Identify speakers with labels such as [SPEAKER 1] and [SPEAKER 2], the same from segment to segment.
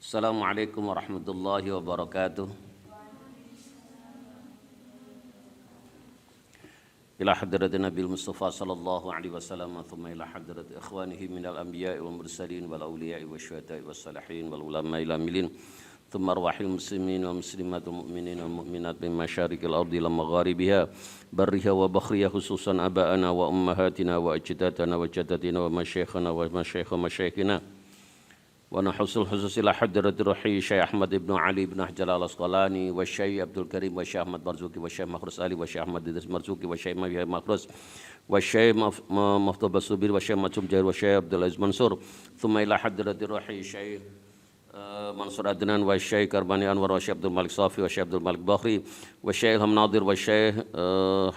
[SPEAKER 1] Assalamualaikum warahmatullahi wabarakatuh. Ila hadrati Nabil Mustafa sallallahu alaihi wasallam thumma ila hadrati ikhwanihi minal anbiya'i wal mursalin wal awliya'i wasyuhada'i was salihin wal ulama'i lamilin thumma arwahil muslimin wal muslimat wal mu'minin wal mu'minat min masyariqil ardi ila magharibiha barriha wa bakhriha khususan aba'ana wa ummahatina wa ajdadana wa jaddatina wa masyayikhana wa masyayikh masyayikhina wa nahusul khusus ila hadrati ruhi Syekh Ahmad ibn Ali ibn Hajar al-Asqalani wa Syekh Abdul Karim wa Syekh Ahmad Marzuki wa Syekh Makhrus Ali wa Syekh Ahmad Idris Marzuki wa Syekh Mawiyah Makhrus wa Syekh Muftah Basubir wa Syekh Macum Jair wa Syekh Abdul Aziz Mansur thumma ila hadrati ruhi Syekh Mansur Adnan wa Syekh Karbani Anwar wa Syekh Abdul Malik Safi wa Syekh Abdul Malik Bakhri wa Syekh Ilham Nadir wa Syekh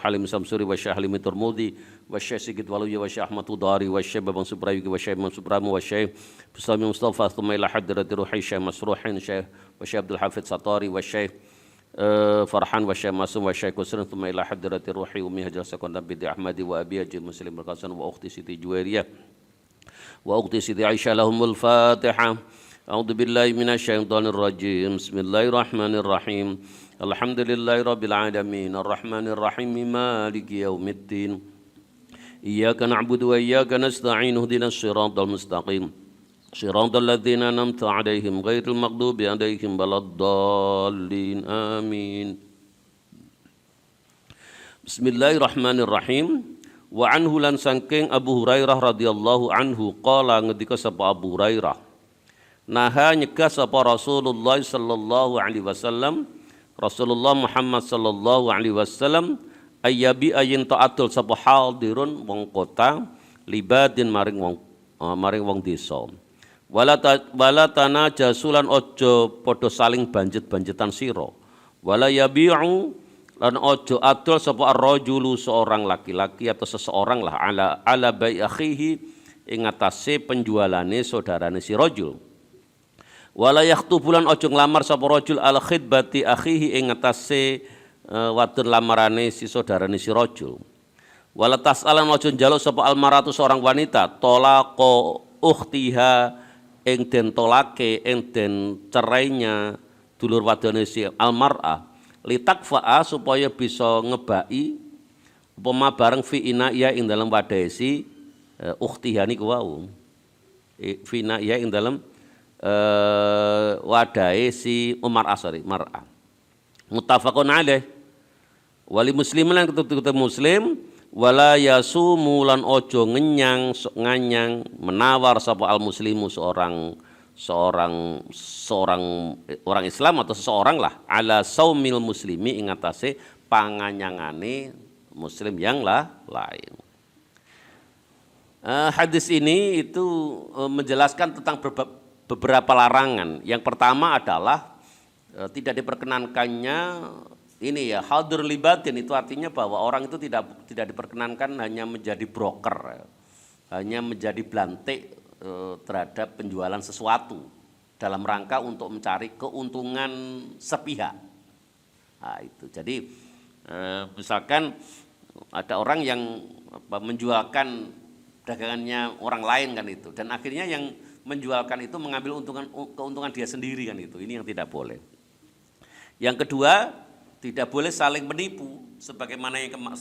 [SPEAKER 1] Halim Samsuri wa Syekh Halim Turmudi wa Syekh Sigit Waluya wa Syekh Ahmad Udari wa Syekh Babang Subrawi wa Syekh Mansur Pramu wa Syekh Bustami Mustafa thumma ila hadrati ruhi Syekh Masruhin Syekh wa Syekh Abdul Hafidz Satari wa Syekh Farhan wa Syekh Masum wa Syekh Kusrin thumma ila hadrati ruhi Umi Hajar Sekondar binti Ahmadi wa Abi Haji Muslim Berkasan wa ukhti Siti Juwairiyah wa ukhti Siti Aisyah lahumul Fatihah. A'udzu billahi minasyaitonir rajim. Bismillahirrahmanirrahim. Alhamdulillahirabbil alamin arrahmanir rahim maliki yaumiddin. Iyyaka na'budu wa iyyaka nasta'in ihdinas siratal mustaqim. Siratal ladzina an'amta 'alaihim ghairil maghdubi 'alaihim waladdallin. Amin. Bismillahirrahmanirrahim. Wa anhu lan sangking Abu Hurairah radhiyallahu anhu qala ngendika sapa Abu Hurairah naha nyegah sapa Rasulullah sallallahu alaihi wasallam Rasulullah Muhammad sallallahu alaihi wasallam ayyabi ayin ta'atul sapa hadirun wong kota libadin maring wong desa wala tanajasulan ojo padha saling banjet-banjetan sira wala yabi'u lan ojo adol sapa ar-rajulu seorang laki-laki atau seseorang lah ala bai akhihi ing atase penjualane saudarane si rajul. Wala yaktubulan ojo nglamar sapa rajul al khidbati akhihi ing atase wadon lamarane si saudarane si rajul. Wala tasalan ojo njaluk sapa almaratu seorang wanita tolako ukhtiha ing den tolake ing den cerainya dulur wadone si almar'ah litakfa'a supaya bisa ngebaki upama bareng fi inaiya ing dalam wadahe si ukhtiha niku wau. Fi inaiya ing dalam wadai si mar'ah. Muttafaqun alaih. Wali muslimin lan ketemu muslim wala yasumulan ojo nganyang menawar sapa al muslimu seorang orang Islam atau seseorang lah ala saumil muslimi ing atase panganyangane muslim yang lain. Hadis ini itu menjelaskan tentang beberapa larangan. Yang pertama adalah tidak diperkenankannya ini ya hadir libatin, itu artinya bahwa orang itu tidak diperkenankan hanya menjadi broker, hanya menjadi belantik terhadap penjualan sesuatu dalam rangka untuk mencari keuntungan sepihak. Nah, itu. Jadi misalkan ada orang yang menjualkan dagangannya orang lain kan itu, dan akhirnya yang menjualkan itu mengambil keuntungan dia sendiri kan itu. Ini yang tidak boleh. Yang kedua, tidak boleh saling menipu sebagaimana yang kemarin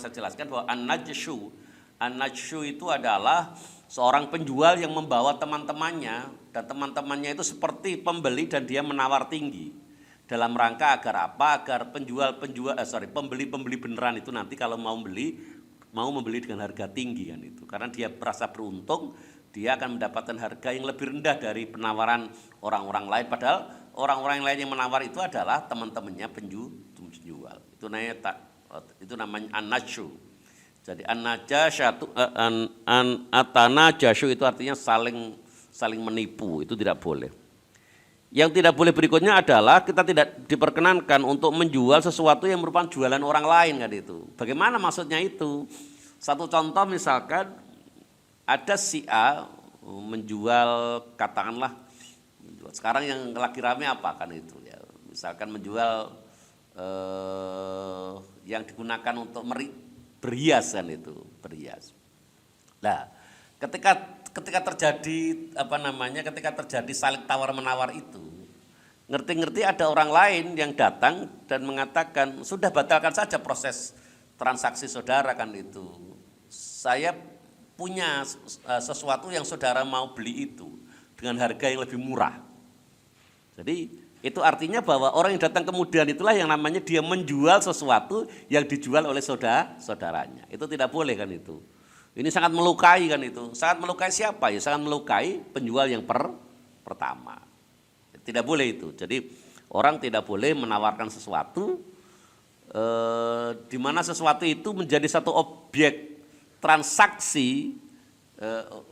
[SPEAKER 1] saya jelaskan bahwa an-najshu itu adalah seorang penjual yang membawa teman-temannya dan teman-temannya itu seperti pembeli dan dia menawar tinggi dalam rangka agar apa? Agar pembeli beneran itu nanti kalau mau membeli dengan harga tinggi kan itu. Karena dia merasa beruntung, dia akan mendapatkan harga yang lebih rendah dari penawaran orang-orang lain. Padahal orang-orang lain yang menawar itu adalah teman-temannya penjual. Itu namanya an-najshu. Jadi an-atanajashu itu artinya saling menipu, itu tidak boleh. Yang tidak boleh berikutnya adalah kita tidak diperkenankan untuk menjual sesuatu yang merupakan jualan orang lain kan itu. Bagaimana maksudnya itu? Satu contoh misalkan ada si A menjual, katakanlah sekarang yang lagi rame apa kan itu ya, misalkan menjual yang digunakan untuk berhias kan itu, berhias. Nah, ketika ketika terjadi ketika terjadi saling tawar menawar itu, ngerti-ngerti ada orang lain yang datang dan mengatakan sudah batalkan saja proses transaksi saudara kan itu. Saya punya sesuatu yang saudara mau beli itu dengan harga yang lebih murah. Jadi itu artinya bahwa orang yang datang kemudian itulah yang namanya dia menjual sesuatu yang dijual oleh saudaranya. Itu tidak boleh kan itu. Ini sangat melukai kan itu. Sangat melukai siapa ya? Sangat melukai penjual yang pertama. Tidak boleh itu. Jadi orang tidak boleh menawarkan sesuatu di mana sesuatu itu menjadi satu objek transaksi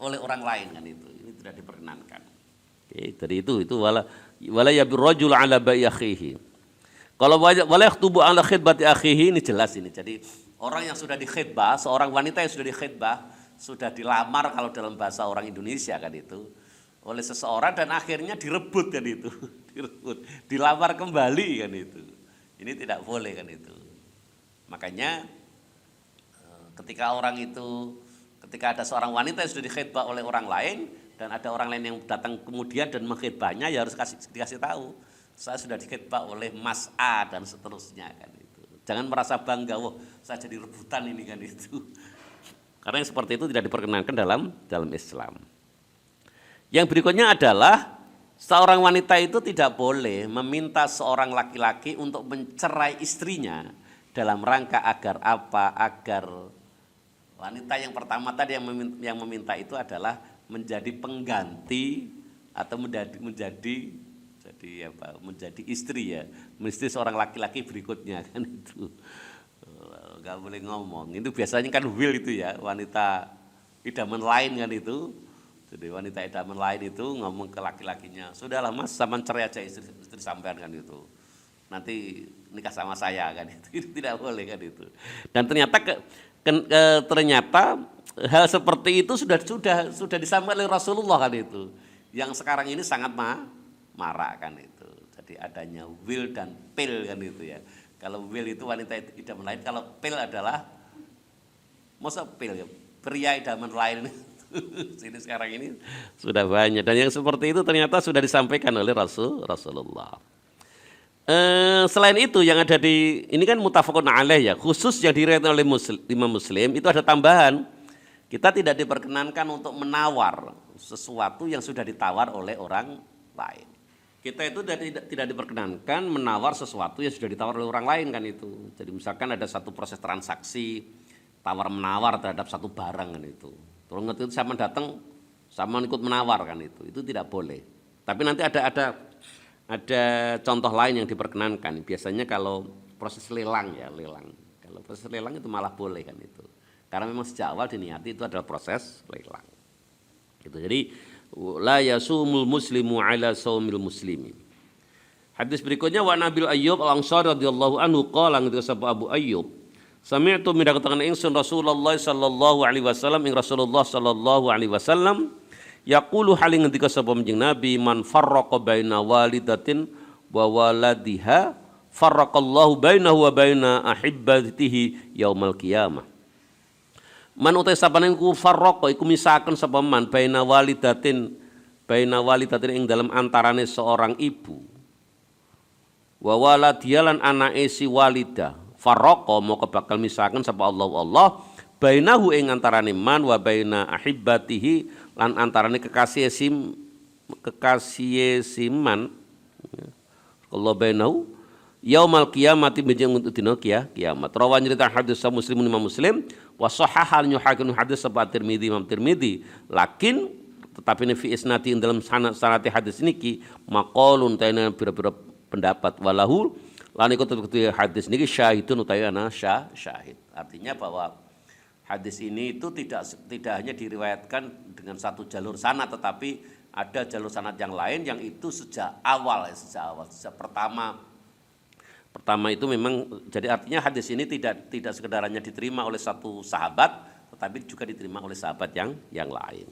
[SPEAKER 1] oleh orang lain kan itu. Ini tidak diperkenankan. Oke, dari itu wala yabirrajul ala ba'i akhihi. Kalau wala yakhtubu ala khidbati akhihi, ini jelas ini. Jadi orang yang sudah dikhidbah, seorang wanita yang sudah dikhidbah, sudah dilamar kalau dalam bahasa orang Indonesia kan itu, oleh seseorang dan akhirnya direbut kan itu. Dilamar kembali kan itu. Ini tidak boleh kan itu. Makanya ketika ada seorang wanita yang sudah dikhidbah oleh orang lain dan ada orang lain yang datang kemudian dan mengkhidbahnya, ya harus dikasih tahu, saya sudah dikhidbah oleh Mas A dan seterusnya kan itu. Jangan merasa bangga, wah saya jadi rebutan ini kan itu. Karena yang seperti itu tidak diperkenankan dalam Islam. Yang berikutnya adalah seorang wanita itu tidak boleh meminta seorang laki-laki untuk mencerai istrinya dalam rangka agar apa? Agar wanita yang pertama tadi yang meminta itu adalah menjadi pengganti atau menjadi istri ya, istri seorang laki-laki berikutnya kan itu. Nggak boleh ngomong. Itu biasanya kan will itu ya, wanita idaman lain kan itu. Jadi wanita idaman lain itu ngomong ke laki-lakinya, sudahlah mas, sama cerai aja istri sampean kan itu. Nanti nikah sama saya kan itu. Itu tidak boleh kan itu. Dan ternyata ternyata hal seperti itu sudah disampaikan oleh Rasulullah kan itu. Yang sekarang ini sangat marah kan itu. Jadi adanya will dan pil kan itu ya. Kalau will itu wanita idaman lain, kalau pil adalah masa pil ya, pria idaman lain. Ini sekarang ini sudah banyak dan yang seperti itu ternyata sudah disampaikan oleh Rasulullah. Selain itu yang ada ini kan muttafaqun alaih ya, khusus yang diriwayatkan oleh Imam Muslim itu ada tambahan. Kita tidak diperkenankan untuk menawar sesuatu yang sudah ditawar oleh orang lain. Kita itu tidak diperkenankan menawar sesuatu yang sudah ditawar oleh orang lain kan itu. Jadi misalkan ada satu proses transaksi tawar menawar terhadap satu barang kan itu. Terus itu sama datang sama ikut menawar kan itu tidak boleh. Tapi nanti ada contoh lain yang diperkenankan. Biasanya kalau proses lelang ya, kalau proses lelang itu malah boleh kan itu. Karena memang sejak awal diniati itu adalah proses lelang. Gitu. Jadi la yasumul muslimu ala saumil muslimin. Hadis berikutnya wa Nabil Ayyub Al-Ansari radhiyallahu anhu qala ngendika sapa Abu Ayyub, sami'tu min katakan ingsun Rasulullah sallallahu alaihi wasallam ing Rasulullah sallallahu alaihi wasallam yaqulu haling ngendika sapa menjing Nabi man farraqa baina walidatin wa waladiha farraqallahu bainahu wa baina ahibbatihi yaumal qiyamah. Man utai sapane ku farraqa iku misaken sapa man baina walidatin ing dalam antarane seorang ibu wa waladiyalan anake si walidah farraqa moko bakal misaken sapa Allah bainahu ing antarane man wa baina ahibbatihi lan antarane kekasih siman Allah bainahu yaumal qiyamati benjing untuk dina kiamat. Rawan cerita hadis Muslim Imam Muslim wa sahahal nyuhakin hadis sapa Tirmidzi Imam Tirmidzi lakin tetapi fi isnati dalam sanad hadis niki maqalun taina pira-pira pendapat walahu lan iku hadis niki syahidun utawi ana syahid. Artinya bahwa hadis ini itu tidak hanya diriwayatkan dengan satu jalur sanad tetapi ada jalur sanad yang lain yang itu sejak pertama itu memang, jadi artinya hadis ini tidak sekedar hanya diterima oleh satu sahabat, tetapi juga diterima oleh sahabat yang lain.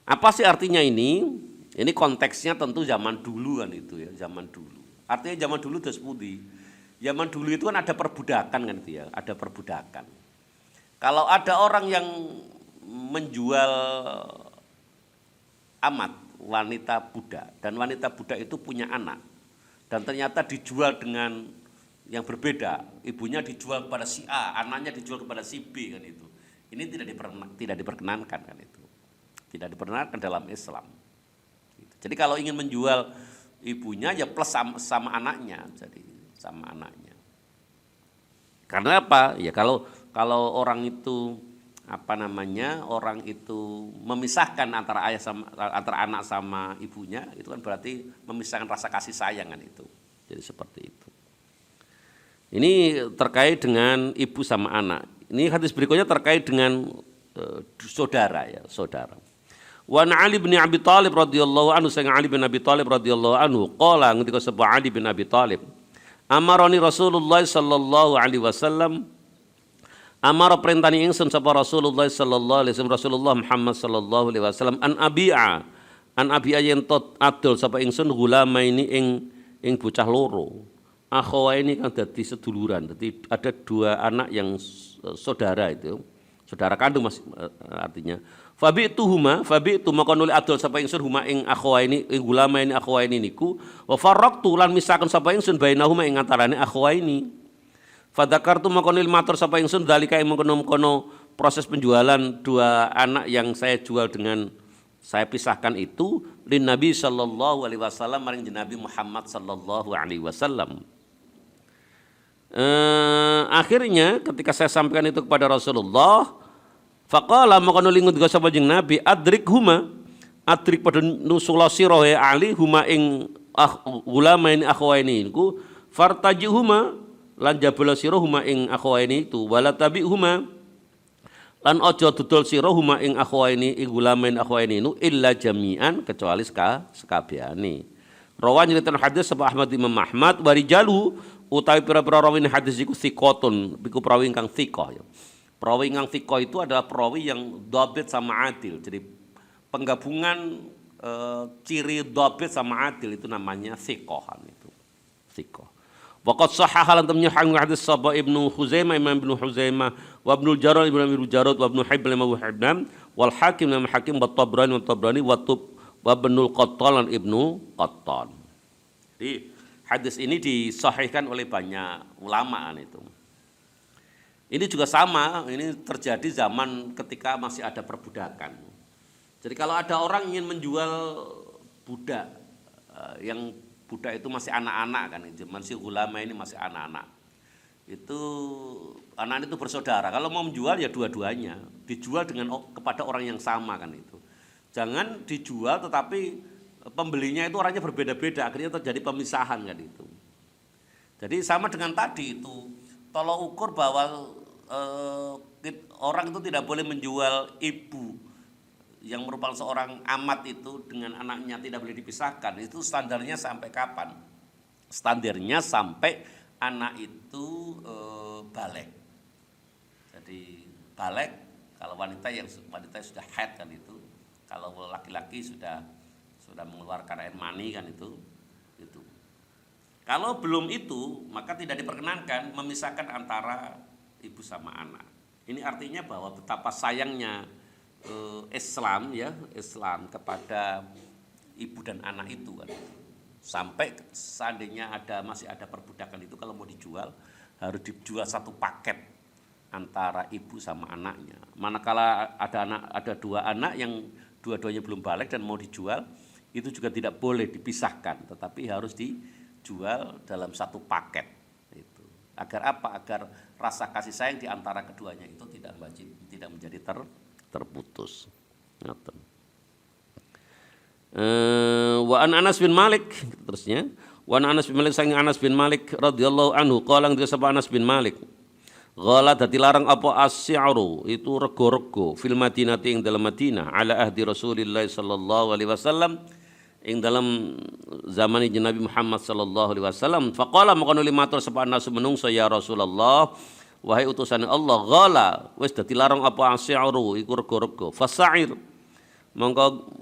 [SPEAKER 1] Apa sih artinya ini? Ini konteksnya tentu zaman dulu kan itu ya, zaman dulu. Artinya zaman dulu das putih. Zaman dulu itu kan ada perbudakan kan itu ya, ada perbudakan. Kalau ada orang yang menjual amat, wanita budak, dan wanita budak itu punya anak, dan ternyata dijual dengan yang berbeda, ibunya dijual kepada si A, anaknya dijual kepada si B kan itu. Ini tidak diperkenankan kan itu, tidak diperkenankan dalam Islam. Jadi kalau ingin menjual ibunya ya plus sama anaknya, jadi sama anaknya. Karena apa? Ya kalau orang itu orang itu memisahkan antara antara anak sama ibunya, itu kan berarti memisahkan rasa kasih sayang kan itu. Jadi seperti itu. Ini terkait dengan ibu sama anak. Ini hadis berikutnya terkait dengan saudara ya, saudara. Wa Ali bin Abi Thalib radhiyallahu anhu, sang Ali bin Abi Thalib radhiyallahu anhu, qala ketika sebab Ali bin Abi Thalib, amaroni Rasulullah sallallahu alaihi wasallam, amara perintani ingsun sapa Rasulullah sallallahu alaihi wasallam, Rasulullah Muhammad sallallahu alaihi wasallam, an abi'a yen tot adol sapa ingsun gulamaini ing bocah loro. Akhawaini kang dadi seduluran. Dadi ada dua anak yang saudara itu, saudara kandung artinya. Fabi'tu maka nuli adol sapa ingsun huma ing akhawaini ing gulamaini akhawaini niku, wa farraqtu lan misaken sapa ingsun bainahuma ing antarane akhawaini. Fadzakartu maka nuli matur sapa ingsun dalika ing mengkono proses penjualan dua anak yang saya jual dengan saya pisahkan itu lin Nabi sallallahu alaihi wasallam maring Nabi Muhammad sallallahu alaihi wasallam. Akhirnya ketika saya sampaikan itu kepada Rasulullah, faqala maka nuli ngendika sapa jeung Nabi, adrik pada nusula sira Ali huma ing gulamain akhwaini iku, fartajihuma lan jabala sira huma ing akhwaini itu, wala tabihuma lan aja dudul sira huma ing akhwaini ing gulamain akhwaini nu illa jami'an kecuali sekabehane. Rawan nyritan hadis sapa Ahmad Imam Ahmad, warijalu utawi pira-pira rawi hadis iku thiqatun, iku perawi ingkang thiqah ya. Perawi ingkang thiqah itu adalah perawi yang dhabit sama adil. Jadi penggabungan ciri dhabit sama adil itu namanya thiqahan itu. Thiqah. Waqad sahhaha lan tamnya hadis sahaba Ibnu Khuzaimah Imam Ibnu Khuzaimah wa Ibnu Jarad Ibnu Jarad wa Ibnu Hibban Imam Hibban wal Hakim Imam Hakim wa Tabrani wa Ibnul Qattan lan Ibnu Qattan. Jadi hadis ini disahihkan oleh banyak ulama itu. Ini juga sama, ini terjadi zaman ketika masih ada perbudakan. Jadi kalau ada orang ingin menjual budak, yang budak itu masih anak-anak kan, masih ulama ini masih anak-anak. Itu anak itu bersaudara. Kalau mau menjual ya dua-duanya, dijual kepada orang yang sama kan itu. Jangan dijual tetapi pembelinya itu orangnya berbeda-beda, akhirnya terjadi pemisahan kan itu. Jadi sama dengan tadi itu, tolak ukur bahwa orang itu tidak boleh menjual ibu yang merupakan seorang amat itu dengan anaknya tidak boleh dipisahkan. Itu standarnya sampai kapan? Standarnya sampai anak itu balik. Jadi balik kalau wanita sudah haid kan itu, kalau laki-laki sudah mengeluarkan air mani kan itu. Kalau belum itu maka tidak diperkenankan memisahkan antara ibu sama anak. Ini artinya bahwa betapa sayangnya Islam kepada ibu dan anak itu kan. Sampai seandainya masih ada perbudakan itu, kalau mau dijual harus dijual satu paket antara ibu sama anaknya. Manakala ada dua anak yang dua-duanya belum balik dan mau dijual, itu juga tidak boleh dipisahkan, tetapi harus dijual dalam satu paket. Itu. Agar apa? Agar rasa kasih sayang di antara keduanya itu tidak menjadi terputus. Wa an Anas bin Malik terusnya. Wa an Anas bin Malik sang Anas bin Malik radhiyallahu anhu qala ngene sapa Anas bin Malik. Ghala dadi larang apa as-si'ru itu rego-rego fil Madinati ing dalam Madinah ala ahdi Rasulillah sallallahu alaihi wasallam ing dalam zaman Nabi Muhammad sallallahu alaihi wasallam. Faqala maka nuli matur sapa Anas menungso ya Rasulullah, wahai utusan Allah, ghala wis dadi larang apa as-si'ru iku rego-rego. Fasa'ir mongko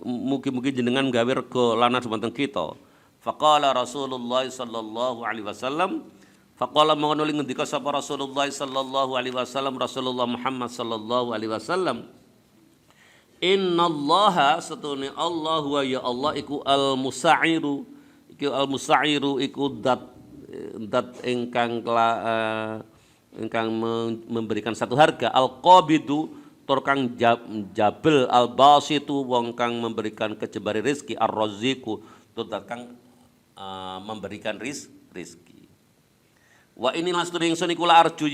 [SPEAKER 1] mugi-mugi jenengan gawe rego lana dumateng kita. Faqala Rasulullah sallallahu alaihi wasallam, faqala mongko nuli ngendika sapa Rasulullah sallallahu alaihi wasallam, Rasulullah Muhammad sallallahu alaihi wasallam, Innallaha setune Allah wa ya Allah iku al-musairu iku dat ingkang memberikan satu harga, al-qabidu tur kang jabel, al-basitu wong kang memberikan kejebari rezeki, ar-raziqu tur kang memberikan rezeki. Wa ini lastune ingsun iku la arju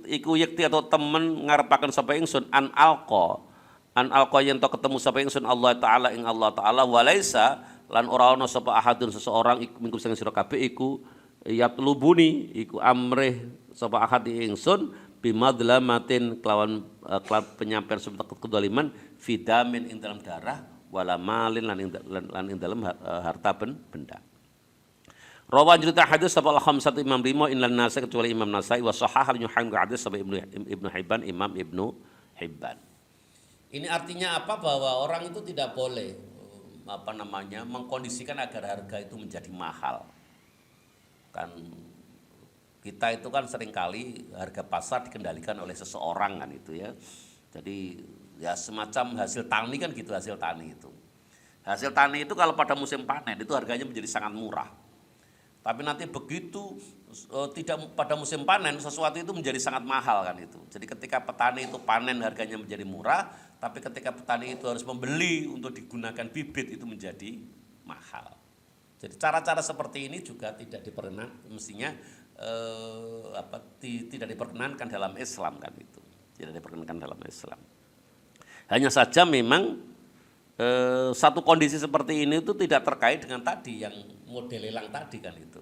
[SPEAKER 1] iku yekti atau temen ngarepaken sapa ingsun an alqa yen to ketemu sapa ingsun Allah taala ing Allah taala walaisa lan ora ana sapa ahadun seseorang iku minggu sing sira kabeh iku yatlubuni iku amrih sapa ahad ingsun bimadlamatin kelawan penyampaian sebuah kedoliman fidamin ing dalam darah wala malin lan ing dalam harta benda. Rawan cerita hadis sapa al-khamsatu Imam Rimo inlan Nasai kecuali Imam Nasai wa sahah al-Yuhaim hadis sapa Ibnu Hibban Imam Ibnu Hibban. Ini artinya apa? Bahwa orang itu tidak boleh mengkondisikan agar harga itu menjadi mahal. Kan kita itu kan seringkali harga pasar dikendalikan oleh seseorang kan itu ya. Jadi ya semacam hasil tani kan gitu, hasil tani itu. Hasil tani itu kalau pada musim panen itu harganya menjadi sangat murah. Tapi nanti begitu tidak pada musim panen sesuatu itu menjadi sangat mahal kan itu. Jadi ketika petani itu panen harganya menjadi murah, tapi ketika petani itu harus membeli untuk digunakan bibit itu menjadi mahal. Jadi cara-cara seperti ini juga tidak diperkenankan, mestinya tidak diperkenankan dalam Islam kan itu. Tidak diperkenankan dalam Islam. Hanya saja memang satu kondisi seperti ini itu tidak terkait dengan tadi yang model lelang tadi kan itu.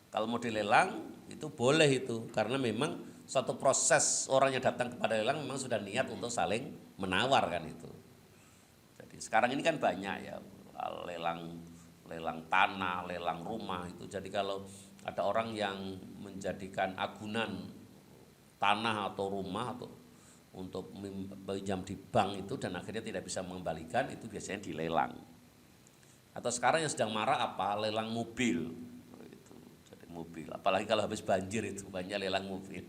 [SPEAKER 1] Kalau model lelang itu boleh itu karena memang suatu proses orang yang datang kepada lelang memang sudah niat untuk saling menawar kan itu. Jadi sekarang ini kan banyak ya lelang tanah, lelang rumah itu. Jadi kalau ada orang yang menjadikan agunan tanah atau rumah atau untuk pinjam di bank itu dan akhirnya tidak bisa mengembalikan itu biasanya dilelang. Atau sekarang yang sedang marak apa? Lelang mobil. Itu. Jadi mobil, apalagi kalau habis banjir itu banyak lelang mobil.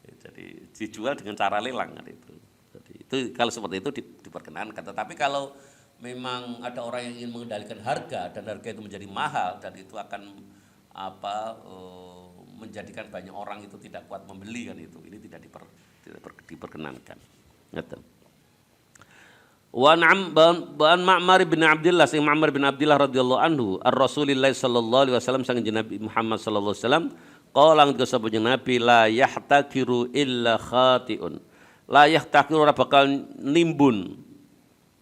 [SPEAKER 1] Jadi dijual dengan cara lelang kan itu. Jadi itu kalau seperti itu diperkenankan. Tetapi kalau memang ada orang yang ingin mengendalikan harga dan harga itu menjadi mahal dan itu akan menjadikan banyak orang itu tidak kuat membeli kan itu. Ini tidak diperkenankan. Wa an Ma'mar bin Abdullah sing Ma'mar bin Abdullah radhiyallahu anhu ar-Rasulillah sallallahu alaihi wasallam sang Nabi Muhammad sallallahu alaihi wasallam qala nggo sapa Nabi la yahtakiru illa khatiun. La yahtakiru ora bakal nimbun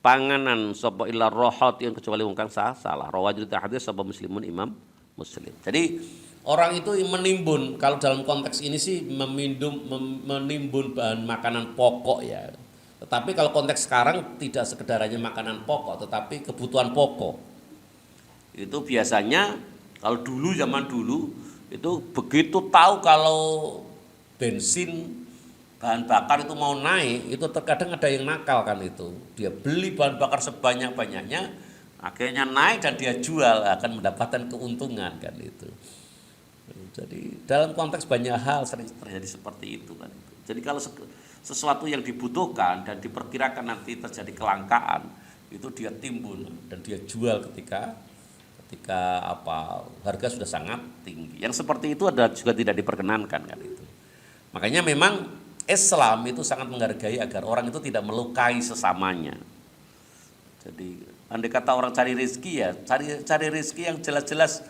[SPEAKER 1] panganan sapa illa rohat yang kecuali wong kang salah. Rawajul hadis sapa Muslimun Imam Muslim. Jadi orang itu menimbun, kalau dalam konteks ini sih menimbun bahan makanan pokok ya. Tetapi kalau konteks sekarang tidak sekedar hanya makanan pokok, tetapi kebutuhan pokok. Itu biasanya kalau dulu zaman dulu itu begitu tahu kalau bensin bahan bakar itu mau naik, itu terkadang ada yang nakal kan itu. Dia beli bahan bakar sebanyak-banyaknya, akhirnya naik dan dia jual akan mendapatkan keuntungan kan itu. Jadi dalam konteks banyak hal sering terjadi seperti itu kan. Jadi kalau sesuatu yang dibutuhkan dan diperkirakan nanti terjadi kelangkaan itu dia timbun dan dia jual ketika harga sudah sangat tinggi. Yang seperti itu ada juga tidak diperkenankan kan itu. Makanya memang Islam itu sangat menghargai agar orang itu tidak melukai sesamanya. Jadi andai kata orang cari rezeki ya cari rezeki yang jelas-jelas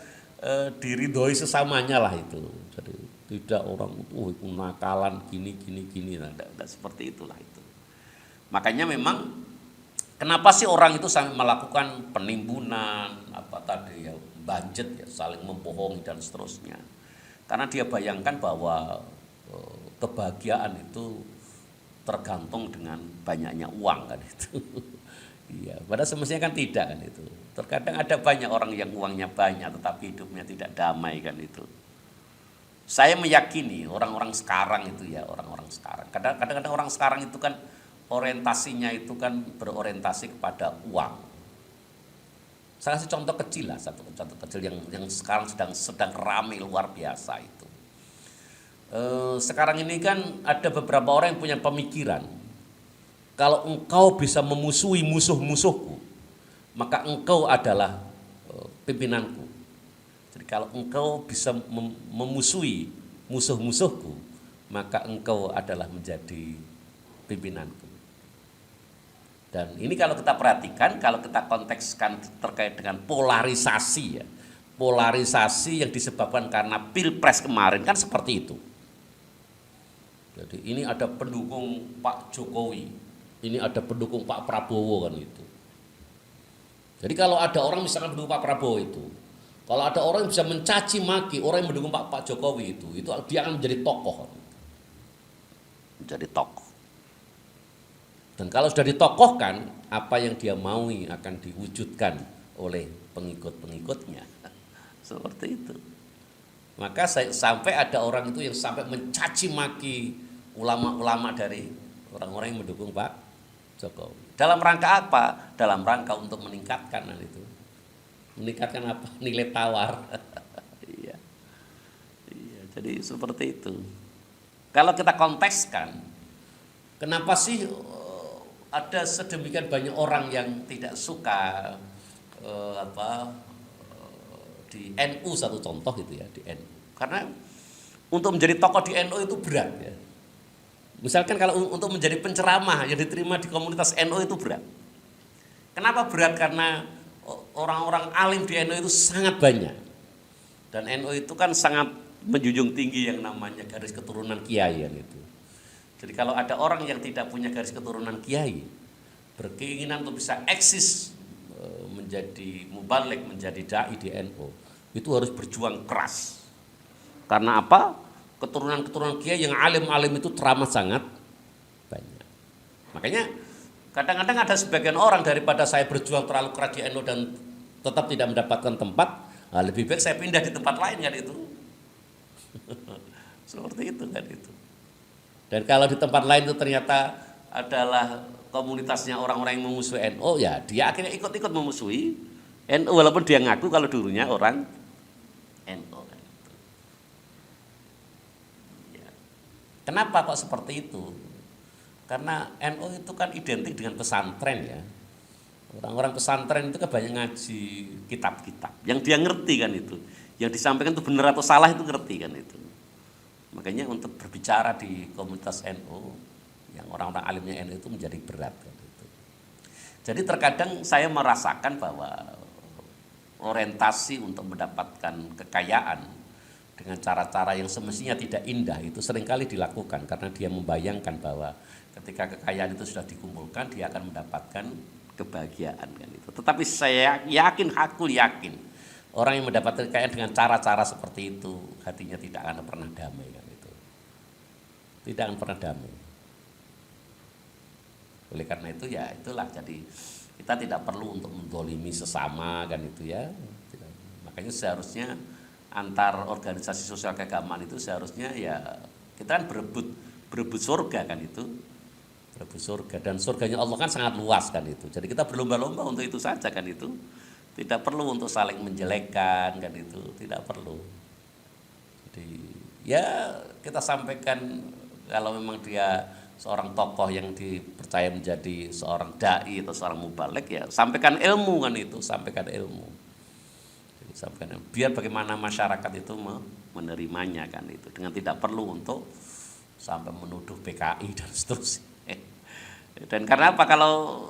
[SPEAKER 1] diridhoi sesamanya lah itu. Jadi tidak orang itu nakalan gini tidak seperti itulah itu. Makanya memang kenapa sih orang itu sampai melakukan penimbunan budget ya saling membohongi dan seterusnya. Karena dia bayangkan bahwa kebahagiaan itu tergantung dengan banyaknya uang kan itu. Iya, padahal semestinya kan tidak kan itu. Terkadang ada banyak orang yang uangnya banyak tetapi hidupnya tidak damai kan itu. Saya meyakini orang-orang sekarang itu ya, orang-orang sekarang. Kadang-kadang orang sekarang itu kan orientasinya itu kan berorientasi kepada uang. Saya kasih contoh kecil lah, satu contoh kecil yang sekarang sedang ramai luar biasa itu. Sekarang ini kan ada beberapa orang yang punya pemikiran
[SPEAKER 2] kalau engkau bisa memusuhi musuh-musuhku, maka engkau adalah pimpinanku. Jadi kalau engkau bisa memusuhi musuh-musuhku, maka engkau adalah menjadi pimpinanku. Dan ini kalau kita perhatikan, kalau kita kontekskan terkait dengan polarisasi ya, polarisasi yang disebabkan karena Pilpres kemarin kan seperti itu. Jadi ini ada pendukung Pak Jokowi, ini ada pendukung Pak Prabowo kan itu. Jadi kalau ada orang misalkan mendukung Pak Prabowo itu, kalau ada orang yang bisa mencaci maki orang yang mendukung Pak Jokowi itu dia akan menjadi tokoh.
[SPEAKER 1] Menjadi tokoh.
[SPEAKER 2] Dan kalau sudah ditokohkan, apa yang dia maui akan diwujudkan oleh pengikut-pengikutnya.
[SPEAKER 1] Seperti itu.
[SPEAKER 2] Maka sampai ada orang itu yang sampai mencaci maki ulama-ulama dari orang-orang yang mendukung Pak Jokowi. Dalam rangka apa? Dalam rangka untuk meningkatkan itu. Meningkatkan apa? Nilai tawar.
[SPEAKER 1] Iya. Iya, jadi seperti itu. Kalau kita kontekskan, kenapa sih ada sedemikian banyak orang yang tidak suka di NU, satu contoh gitu ya, di NU. Karena untuk menjadi tokoh di NU itu berat ya. Misalkan kalau untuk menjadi penceramah yang diterima di komunitas NU itu berat. Kenapa berat? Karena orang-orang alim di NU itu sangat banyak. Dan NU itu kan sangat menjunjung tinggi yang namanya garis keturunan kiai itu. Jadi kalau ada orang yang tidak punya garis keturunan kiai, berkeinginan untuk bisa eksis menjadi mubaligh, menjadi dai di NU, itu harus berjuang keras. Karena apa? Keturunan-keturunan kiai yang alim-alim itu teramat sangat banyak. Makanya kadang-kadang ada sebagian orang, daripada saya berjuang terlalu keras di NU dan tetap tidak mendapatkan tempat, lebih baik saya pindah di tempat lain kan itu. Seperti itu kan itu. Dan kalau di tempat lain itu ternyata adalah komunitasnya orang-orang yang memusuhi NU, ya dia akhirnya ikut-ikut memusuhi NU walaupun dia ngaku kalau dulunya orang NU. Ya. Kenapa kok seperti itu? Karena NU itu kan identik dengan pesantren ya. Orang-orang pesantren itu kan banyak ngaji kitab-kitab. Yang dia ngerti kan itu. Yang disampaikan itu benar atau salah itu ngerti kan itu. Makanya untuk berbicara di komunitas NU, yang orang-orang alimnya NU itu menjadi berat kan itu. Jadi terkadang saya merasakan bahwa orientasi untuk mendapatkan kekayaan dengan cara-cara yang semestinya tidak indah itu seringkali dilakukan karena dia membayangkan bahwa ketika kekayaan itu sudah dikumpulkan dia akan mendapatkan kebahagiaan kan itu. Tetapi saya yakin, aku yakin orang yang mendapatkan kekayaan dengan cara-cara seperti itu hatinya tidak akan pernah damai kan itu. Tidak akan pernah damai. Oleh karena itu ya itulah, jadi kita tidak perlu untuk mendolimi sesama kan itu ya. Makanya seharusnya antar organisasi sosial keagamaan itu seharusnya ya kita kan berebut surga kan itu. Berebut surga, dan surganya Allah kan sangat luas kan itu. Jadi kita berlomba-lomba untuk itu saja kan itu. Tidak perlu untuk saling menjelekkan kan itu, tidak perlu. Jadi ya kita sampaikan kalau memang dia seorang tokoh yang dipercaya menjadi seorang dai atau seorang mubaligh, ya sampaikan ilmu kan itu, sampaikan ilmu. Jadi sampaikan biar bagaimana masyarakat itu menerimanya kan itu, dengan tidak perlu untuk sampai menuduh PKI dan seterusnya. Dan karena apa, kalau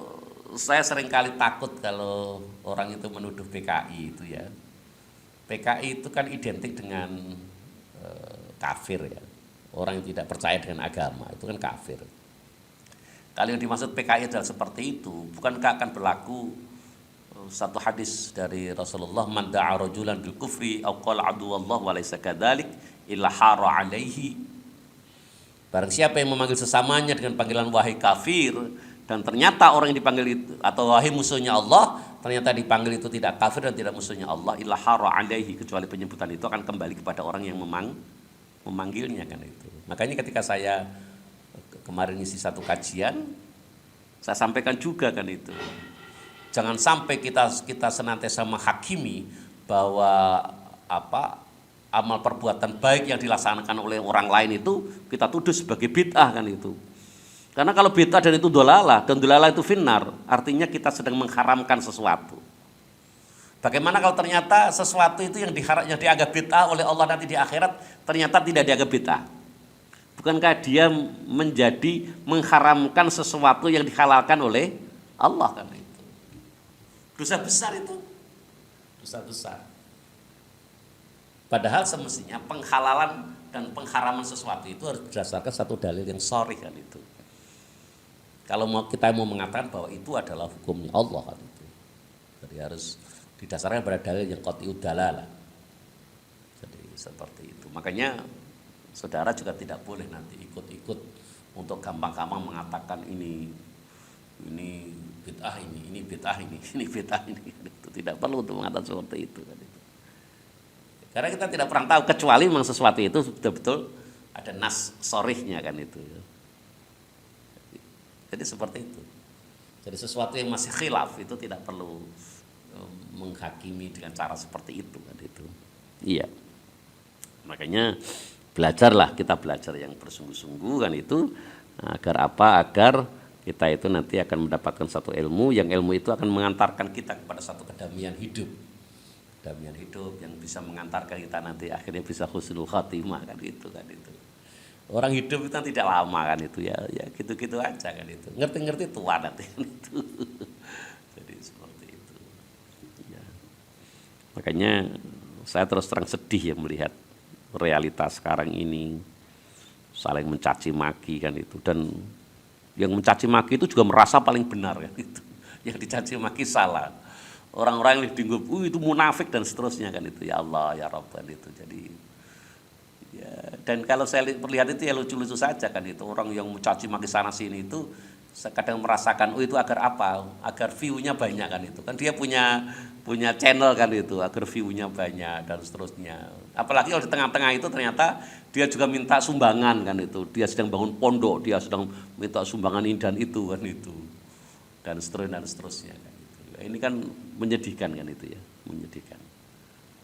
[SPEAKER 1] saya seringkali takut kalau orang itu menuduh PKI itu ya. PKI itu kan identik dengan kafir ya. Orang yang tidak percaya dengan agama itu kan kafir. Kalau yang dimaksud PKI adalah seperti itu, bukankah akan berlaku satu hadis dari Rasulullah, man da'a rajulan bil kufri aw qala aduwallah wa laysa kadzalik illa hara alaihi. Barang siapa yang memanggil sesamanya dengan panggilan wahai kafir, dan ternyata orang yang dipanggil itu atau wahai musuhnya Allah, ternyata dipanggil itu tidak kafir dan tidak musuhnya Allah, illa hara alaihi, kecuali penyebutan itu akan kembali kepada orang yang memanggilnya kan itu. Makanya ketika saya kemarin isi satu kajian, saya sampaikan juga kan itu. Jangan sampai kita senantiasa menghakimi bahwa amal perbuatan baik yang dilaksanakan oleh orang lain itu kita tuduh sebagai bid'ah kan itu. Karena kalau bid'ah dan itu dolalah, dan dolalah itu finnar, artinya kita sedang mengharamkan sesuatu. Bagaimana kalau ternyata sesuatu itu yang dianggap bid'ah oleh Allah nanti di akhirat ternyata tidak dianggap bid'ah? Bukankah dia menjadi mengharamkan sesuatu yang dihalalkan oleh Allah kan itu? Dosa besar itu. Dosa besar. Padahal semestinya penghalalan dan pengharaman sesuatu itu harus berdasarkan satu dalil yang sharih kan itu. Kalau kita mau mengatakan bahwa itu adalah hukumnya Allah kan itu. Jadi harus didasarkan pada dalil yang qat'iyud dalalah. Jadi seperti itu. Makanya saudara juga tidak boleh nanti ikut-ikut untuk gampang-gampang mengatakan ini bid'ah ini bid'ah ini bid'ah ini. Itu tidak perlu untuk mengatakan seperti itu kan itu. Karena kita tidak pernah tahu kecuali memang sesuatu itu betul-betul ada nas sharihnya kan itu. Jadi seperti itu. Jadi sesuatu yang masih khilaf itu tidak perlu menghakimi dengan cara seperti itu kan itu. Iya. Makanya belajarlah, kita belajar yang bersungguh-sungguh kan itu agar apa? Agar kita itu nanti akan mendapatkan satu ilmu, yang ilmu itu akan mengantarkan kita kepada satu kedamaian hidup. Kedamaian hidup yang bisa mengantarkan kita nanti akhirnya bisa husnul khatimah kan itu kan itu. Orang hidup itu kan tidak lama kan itu ya gitu-gitu aja kan itu. Ngerti-ngerti tua nanti kan itu. Jadi seperti itu. Ya. Makanya saya terus terang sedih ya melihat realitas sekarang ini saling mencaci maki kan itu, dan yang mencaci maki itu juga merasa paling benar kan itu. Yang dicaci maki salah. Orang-orang yang dianggap itu munafik dan seterusnya kan itu. Ya Allah ya Rabb kan itu. Jadi ya, dan kalau saya lihat itu ya lucu-lucu saja kan itu, orang yang mencaci maki sana sini itu kadang merasakan itu agar apa? Agar view-nya banyak kan itu. Kan dia punya channel kan itu agar view-nya banyak dan seterusnya. Apalagi kalau di tengah-tengah itu ternyata dia juga minta sumbangan kan itu. Dia sedang bangun pondok, dia sedang minta sumbangan ini dan itu kan itu. Dan seterusnya kan itu. Ini kan menyedihkan kan itu ya, menyedihkan.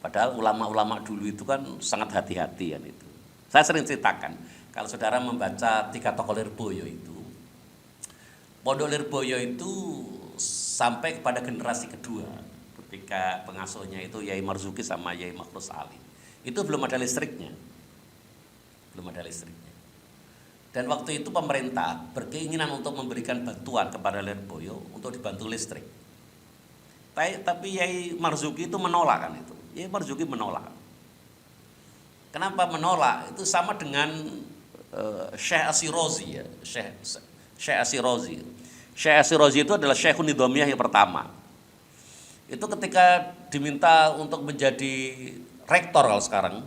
[SPEAKER 1] Padahal ulama-ulama dulu itu kan sangat hati-hati kan itu. Saya sering ceritakan, kalau saudara membaca 3 tokoh Lirboyo itu, Pondok Lirboyo itu sampai kepada generasi kedua, ketika pengasuhnya itu Yai Marzuki sama Yai Makhrus Ali. Itu belum ada listriknya. Belum ada listriknya. Dan waktu itu pemerintah berkeinginan untuk memberikan bantuan kepada Lirboyo untuk dibantu listrik. Tapi Yai Marzuki itu menolak kan itu. Yai Marzuki menolak. Kenapa menolak? Itu sama dengan Syekh Asyirazi ya. Syekh Asyirazi. Syekh Asyirazi itu adalah Syekhun Nidhamiyah yang pertama. Itu ketika diminta untuk menjadi rektor kalau sekarang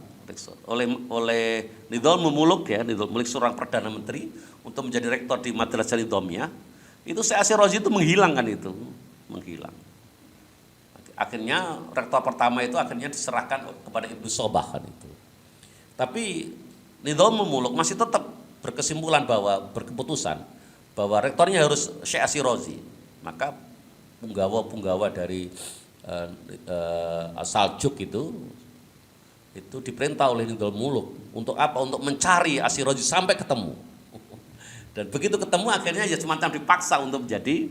[SPEAKER 1] oleh Nidhamul Muluk ya, Nidhamul Muluk seorang perdana menteri untuk menjadi rektor di Madrasah Nidhamiyah, itu Syekh Asyirazi itu menghilang. Akhirnya rektor pertama itu akhirnya diserahkan kepada Ibnu Sobah kan itu. Tapi Nidhamul Muluk masih tetap berkeputusan bahwa rektornya harus Syekh Asyirazi. Maka punggawa dari Saljuk itu diperintah oleh Nidhamul Muluk untuk apa? Untuk mencari Asyirazi sampai ketemu. Dan begitu ketemu akhirnya ya semacam dipaksa untuk menjadi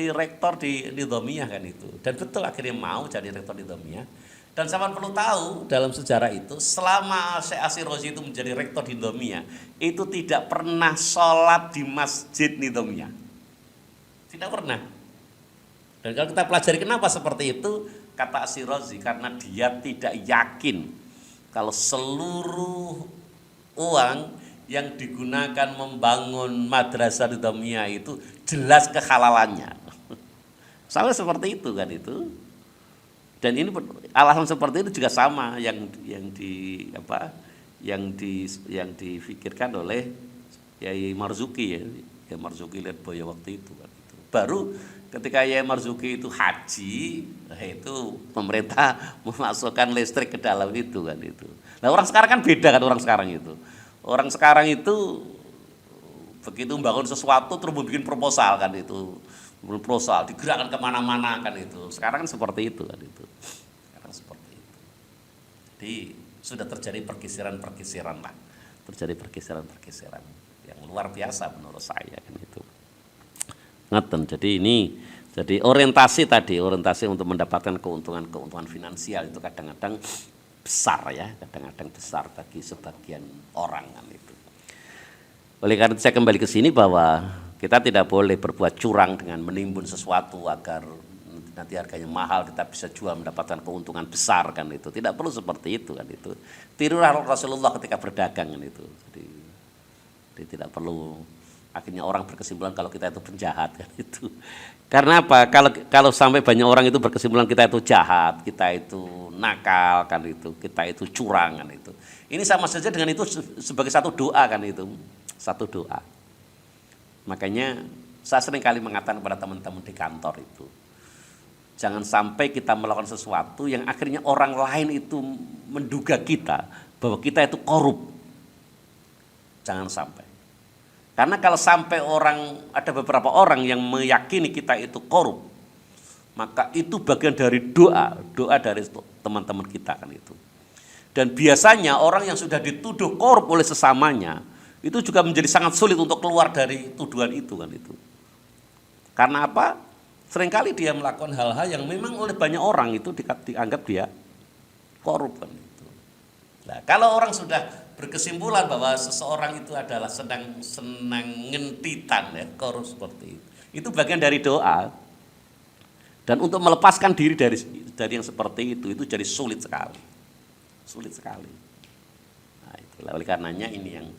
[SPEAKER 1] rektor di Nidhamiyah kan itu. Dan betul akhirnya mau jadi rektor Nidhamiyah. Dan saya perlu tahu dalam sejarah itu, selama Syekh Asyirazi itu menjadi rektor di Nidhamiyah, itu tidak pernah sholat di masjid Nidhamiyah. Tidak pernah. Dan kalau kita pelajari kenapa seperti itu, kata Asyirazi, karena dia tidak yakin kalau seluruh uang yang digunakan membangun madrasah Nidhamiyah itu jelas kehalalannya. Sama seperti itu kan itu. Dan ini alasan seperti itu juga sama yang difikirkan oleh Yai Marzuki ya. Yai Marzuki Lirboyo waktu itu kan itu. Baru ketika Yai Marzuki itu haji, itu pemerintah memasukkan listrik ke dalam itu kan itu. Nah, orang sekarang kan beda kan orang sekarang itu. Orang sekarang itu begitu membangun sesuatu terus bikin proposal kan itu. Proposal digerakkan kemana-mana kan itu. Sekarang kan seperti itu kan itu. Sekarang seperti itu. Jadi sudah terjadi pergeseran lah. Terjadi pergeseran.
[SPEAKER 2] yang luar biasa menurut saya kan itu.
[SPEAKER 1] Ngeten. Jadi orientasi untuk mendapatkan keuntungan finansial itu kadang-kadang besar ya, kadang-kadang besar bagi sebagian orang kan itu. Oleh karena itu saya kembali ke sini bahwa kita tidak boleh berbuat curang dengan menimbun sesuatu agar nanti harganya mahal kita bisa jual mendapatkan keuntungan besar kan itu. Tidak perlu seperti itu kan itu. Tirulah Rasulullah ketika berdagang kan itu. Jadi tidak perlu akhirnya orang berkesimpulan kalau kita itu penjahat kan itu. Karena apa? Kalau sampai banyak orang itu berkesimpulan kita itu jahat, kita itu nakal kan itu, kita itu curang kan itu. Ini sama saja dengan itu sebagai satu doa kan itu. Satu doa. Makanya saya sering kali mengatakan kepada teman-teman di kantor itu, jangan sampai kita melakukan sesuatu yang akhirnya orang lain itu menduga kita bahwa kita itu korup. Jangan sampai. Karena kalau sampai ada beberapa orang yang meyakini kita itu korup, maka itu bagian dari doa dari teman-teman kita kan itu. Dan biasanya orang yang sudah dituduh korup oleh sesamanya, itu juga menjadi sangat sulit untuk keluar dari tuduhan itu kan itu. Karena apa? Seringkali dia melakukan hal-hal yang memang oleh banyak orang itu dianggap dia korup kan itu. Nah, kalau orang sudah berkesimpulan bahwa seseorang itu adalah senang ngentitan ya, korup seperti itu bagian dari doa. Dan untuk melepaskan diri dari yang seperti itu jadi sulit sekali. Sulit sekali. Nah, itulah oleh karenanya ini yang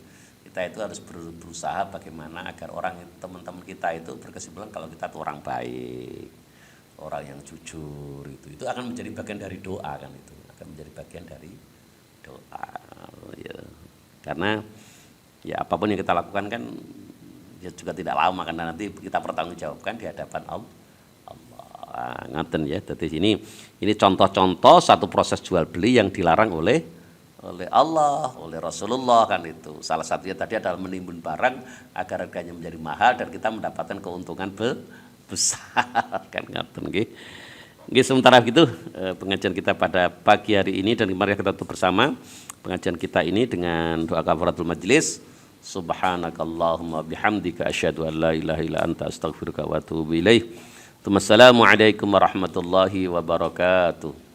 [SPEAKER 1] kita itu harus berusaha bagaimana agar teman-teman kita itu berkesimpulan kalau kita itu orang baik, orang yang jujur itu akan menjadi bagian dari doa kan itu, akan menjadi bagian dari doa ya. Karena ya apapun yang kita lakukan kan ya juga tidak lama karena nanti kita pertanggungjawabkan di hadapan Allah. Ngaten ya. Jadi ini contoh-contoh satu proses jual beli yang dilarang oleh Allah, oleh Rasulullah kan itu. Salah satunya tadi adalah menimbun barang agar harganya menjadi mahal dan kita mendapatkan keuntungan besar kan ngaten nggih. Nggih sementara itu pengajian kita pada pagi hari ini dan mari kita tutup bersama pengajian kita ini dengan doa kafaratul majelis. Subhanakallahumma bihamdika asyhadu an la ilaha illa anta astaghfiruka wa atubu ilaik. Assalamualaikum warahmatullahi wabarakatuh.